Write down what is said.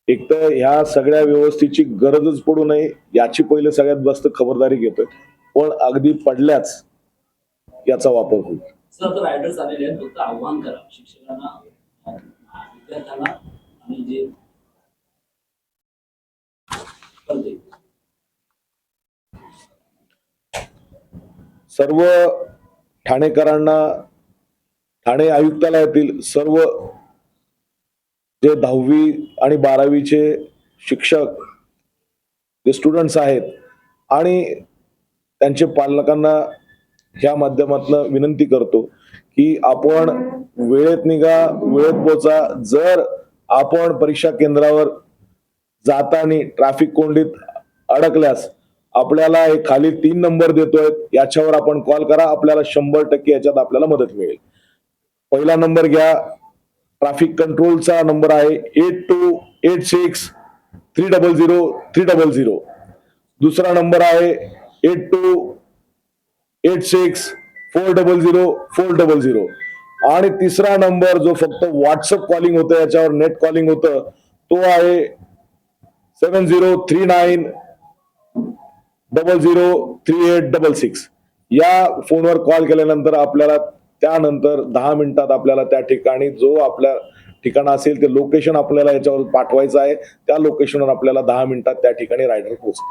एक तर ह्या सगळ्या व्यवस्थेची गरजच पडू नये याची पहिले सगळ्यात जास्त खबरदारी घेतोय, पण अगदी पडल्याच याचा वापर होईल. सर आता रायडर्स आलेले आहेत, फक्त आव्हान करा शिक्षकांना, विद्यार्थ्यांना आणि जे सर्व ठाणेकरांना, ठाणे आयुक्तालयातील सर्व जे 10वी आणि 12वीचे शिक्षक जे स्टुडंट्स आहेत आणि त्यांचे पालकांना ह्या माध्यमातून विनंती करतो की आपण वेळेत निघा, वेळेत पोहोचा. जर आपण परीक्षा केंद्रावर जाताना ट्रॅफिक कोंडीत अडकल्यास आपल्याला एक खाली 3 नंबर देतोय, याच्यावर आपण कॉल करा. आपल्याला 100% याच्यात आपल्याला मदत मिळेल. पहिला नंबर घ्या, ट्रॅफिक कंट्रोलचा नंबर आहे 8286300300. दुसरा नंबर आहे 8286400400. आणि तिसरा नंबर जो फक्त व्हॉट्सअप कॉलिंग होतं, याच्यावर नेट कॉलिंग होतं, तो आहे 7039003866. या फोनवर कॉल केल्यानंतर आपल्याला त्यानंतर 10 मिनिटात आपल्याला त्या ठिकाणी जो आपल्या ठिकाण असेल ते लोकेशन आपल्याला याच्यावर पाठवायचं आहे. त्या लोकेशनवर आपल्याला 10 मिनिटात त्या ठिकाणी रायडर पोहोचेल.